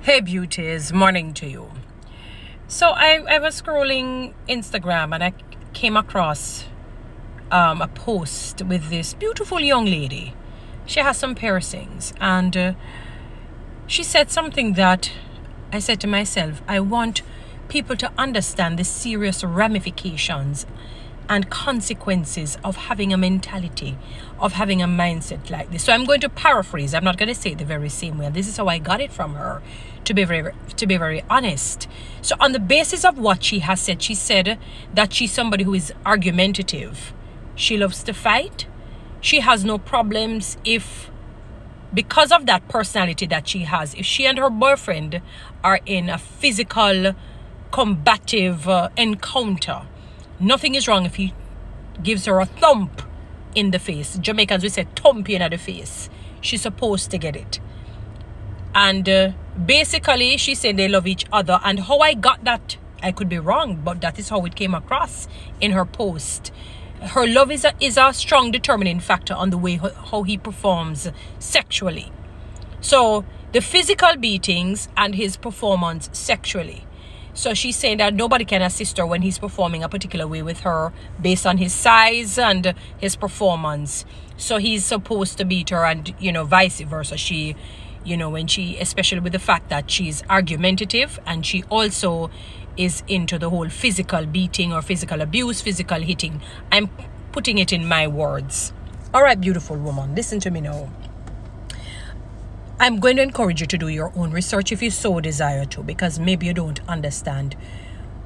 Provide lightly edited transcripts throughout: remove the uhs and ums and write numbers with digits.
Hey beauties, morning to you. So I was scrolling Instagram and I came across a post with this beautiful young lady. She has some piercings and she said something that I said to myself, I want people to understand the serious ramifications and consequences of having a mentality, of having a mindset like this. So I'm going to paraphrase. I'm not going to say it the very same way. And this is how I got it from her, to be very honest. So on the basis of what she has said, she said that she's somebody who is argumentative. She loves to fight. She has no problems if, because of that personality that she has, if she and her boyfriend are in a physical, combative encounter, nothing is wrong if he gives her a thump in the face. Jamaicans, we say thump in the face. She's supposed to get it. And basically, she said they love each other. And how I got that, I could be wrong, but that is how it came across in her post. Her love is a strong determining factor on the way how he performs sexually. So the physical beatings and his performance sexually. So she's saying that nobody can assist her when he's performing a particular way with her based on his size and his performance. So he's supposed to beat her and, vice versa. She, when she, especially with the fact that she's argumentative and she also is into the whole physical beating or physical abuse, physical hitting. I'm putting it in my words. All right, beautiful woman, listen to me now. I'm going to encourage you to do your own research if you so desire to, because maybe you don't understand.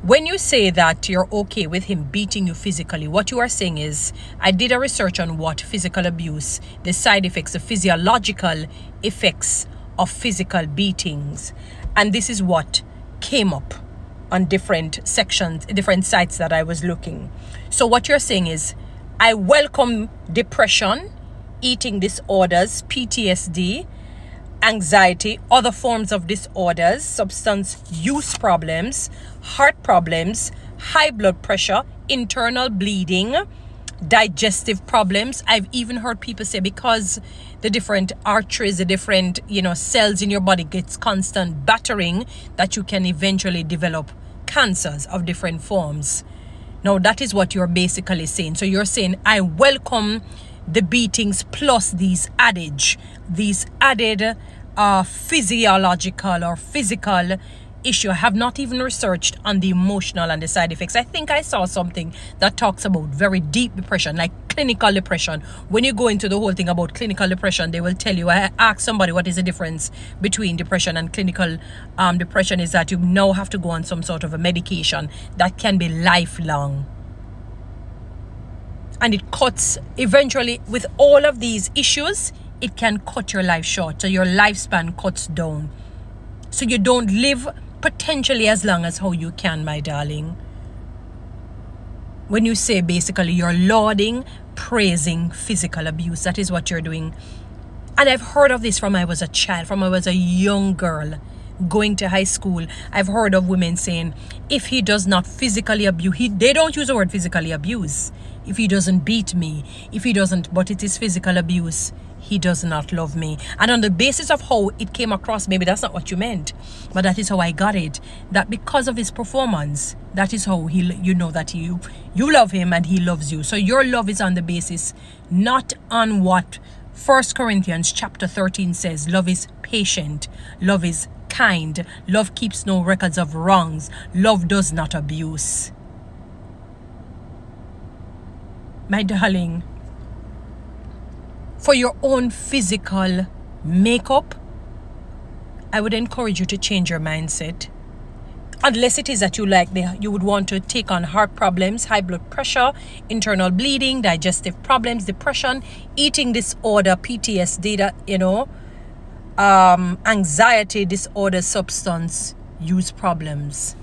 When you say that you're okay with him beating you physically, what you are saying is, I did a research on what physical abuse, the side effects, the physiological effects of physical beatings. And this is what came up on different sections, different sites that I was looking. So what you're saying is, I welcome depression, eating disorders, PTSD, anxiety, other forms of disorders, substance use problems, heart problems, high blood pressure, internal bleeding, digestive problems. I've even heard people say because the different arteries, the different, cells in your body gets constant battering, that you can eventually develop cancers of different forms. Now, that is what you're basically saying. So you're saying, I welcome the beatings plus these added physiological or physical issue. I have not even researched on the emotional and the side effects. I think I saw something that talks about very deep depression, like clinical depression. When you go into the whole thing about clinical depression, they will tell you, I asked somebody what is the difference between depression and clinical depression, is that you now have to go on some sort of a medication that can be lifelong. And it cuts, eventually, with all of these issues, it can cut your life short. So your lifespan cuts down. So you don't live potentially as long as how you can, my darling. When you say basically you're lauding, praising physical abuse, that is what you're doing. And I've heard of this from I was a child, from I was a young girl going to high school. I've heard of women saying, if he does not physically abuse, they don't use the word physically abuse. If he doesn't beat me, if he doesn't, but it is physical abuse, he does not love me. And on the basis of how it came across, maybe that's not what you meant, but that is how I got it. That because of his performance, that is how you know that you love him and he loves you. So your love is on the basis, not on what 1 Corinthians chapter 13 says. Love is patient. Love is kind. Love keeps no records of wrongs. Love does not abuse. My darling, for your own physical makeup, I would encourage you to change your mindset. Unless it is that you would want to take on heart problems, high blood pressure, internal bleeding, digestive problems, depression, eating disorder, PTSD, anxiety disorder, substance use problems.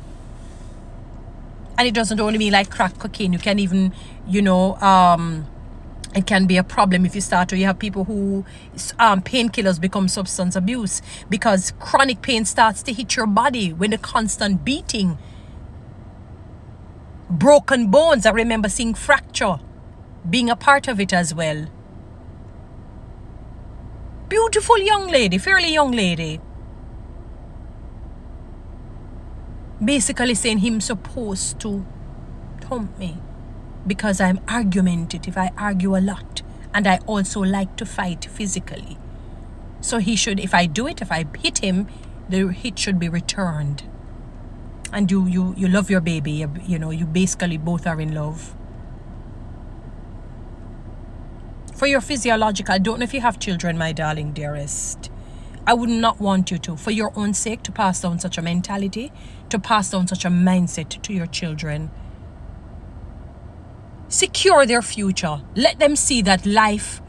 And it doesn't only mean like crack cocaine. You can even, it can be a problem if you have people who painkillers become substance abuse, because chronic pain starts to hit your body when the constant beating. Broken bones, I remember seeing fracture being a part of it as well. Beautiful young lady, fairly young lady. Basically saying him supposed to thump me because I'm argumentative. I argue a lot, and I also like to fight physically. So he should, if I do it, if I hit him, the hit should be returned. And you love your baby, you know, you basically both are in love. For your physiological, I don't know if you have children, my darling dearest. I would not want you to, for your own sake, to pass down such a mentality, to pass down such a mindset to your children. Secure their future. Let them see that life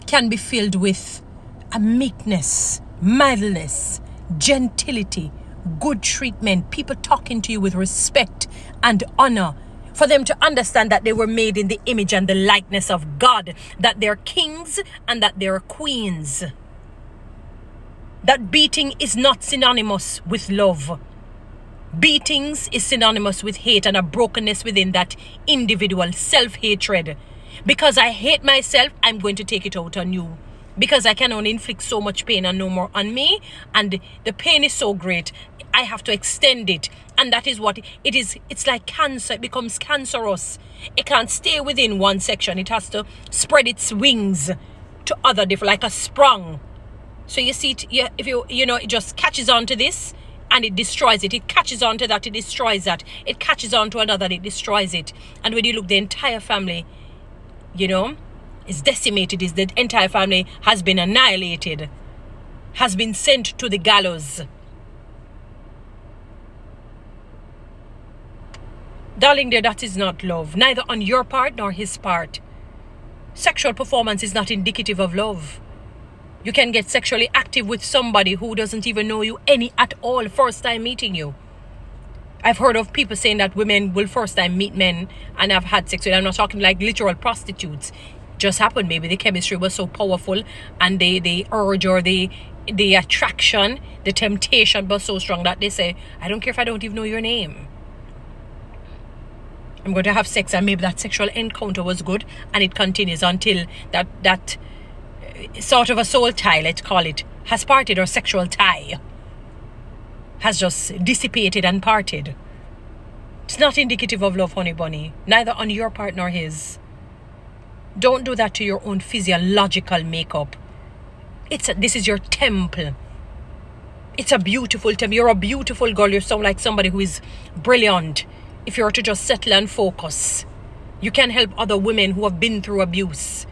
can be filled with a meekness, mildness, gentility, good treatment, people talking to you with respect and honor. For them to understand that they were made in the image and the likeness of God, that they're kings and that they're queens. That beating is not synonymous with love. Beatings is synonymous with hate and a brokenness within that individual, self-hatred. Because I hate myself, I'm going to take it out on you. Because I can only inflict so much pain and no more on me. And the pain is so great, I have to extend it. And that is what it is. It's like cancer. It becomes cancerous. It can't stay within one section. It has to spread its wings to other different, like a sprung. So you see, if you know, it just catches on to this and it destroys it. It catches on to that, it destroys that. It catches on to another, it destroys it. And when you look, the entire family, you know, is decimated. Is the entire family has been annihilated, has been sent to the gallows. Darling dear, that is not love, neither on your part nor his part. Sexual performance is not indicative of love. You can get sexually active with somebody who doesn't even know you any at all, first time meeting you. I've heard of people saying that women will first time meet men and have had sex with them. I'm not talking like literal prostitutes. Just happened, maybe the chemistry was so powerful and the urge or the attraction, the temptation was so strong that they say, I don't care if I don't even know your name. I'm going to have sex, and maybe that sexual encounter was good and it continues until that sort of a soul tie, let's call it, has parted, or sexual tie has just dissipated and parted. It's not indicative of love, honey bunny, neither on your part nor his. Don't do that to your own physiological makeup. This is your temple. It's a beautiful temple. You're a beautiful girl. You sound like somebody who is brilliant. If you were to just settle and focus, you can help other women who have been through abuse.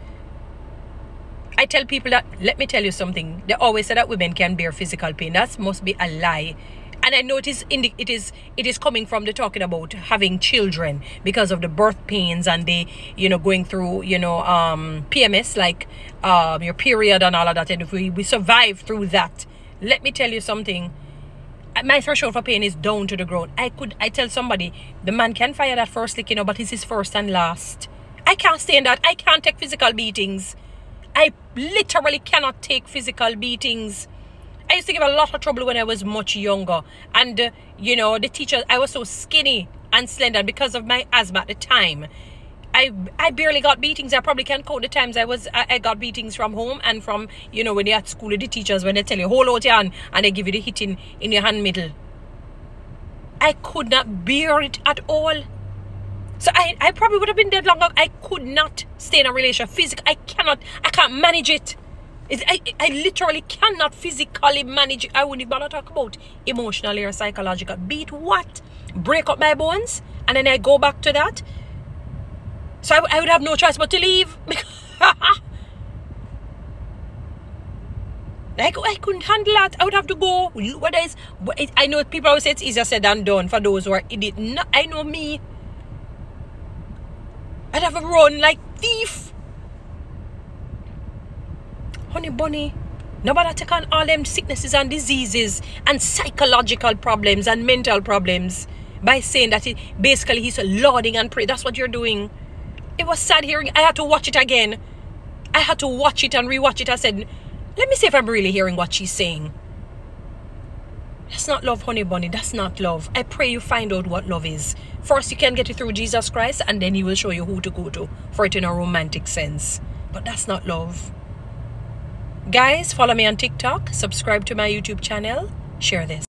I tell people that, let me tell you something. They always say that women can bear physical pain. That must be a lie. And I know it is coming from the talking about having children because of the birth pains and the, you know, going through, you know, PMS, like your period and all of that. And if we survive through that, let me tell you something. My threshold for pain is down to the ground. I tell somebody, the man can fire that first lick, you know, but it's his first and last. I can't stay in that. I can't take physical beatings. I literally cannot take physical beatings. I used to give a lot of trouble when I was much younger. And, you know, the teachers, I was so skinny and slender because of my asthma at the time. I barely got beatings. I probably can't count the times I got beatings from home and from, you know, when you're at school with the teachers, when they tell you, hold out your hand, and they give you the hit in your hand middle. I could not bear it at all. So I probably would have been dead long ago. I could not stay in a relationship. Physically, I can't manage it. I literally cannot physically manage it. I wouldn't even talk about emotionally or psychological. Beat what? Break up my bones and then I go back to that? So I would have no choice but to leave. I couldn't handle that. I would have to go. I know people always say it's easier said than done for those who are idiot. No, I know me. I'd have to run like thief. Honey bunny, nobody take on all them sicknesses and diseases and psychological problems and mental problems by saying that basically he's lauding and praying. That's what you're doing. It was sad hearing. I had to watch it again. I had to watch it and rewatch it. I said, let me see if I'm really hearing what she's saying. That's not love, honey bunny. That's not love. I pray you find out what love is. First, you can get it through Jesus Christ, and then he will show you who to go to for it in a romantic sense. But that's not love. Guys, follow me on TikTok. Subscribe to my YouTube channel. Share this.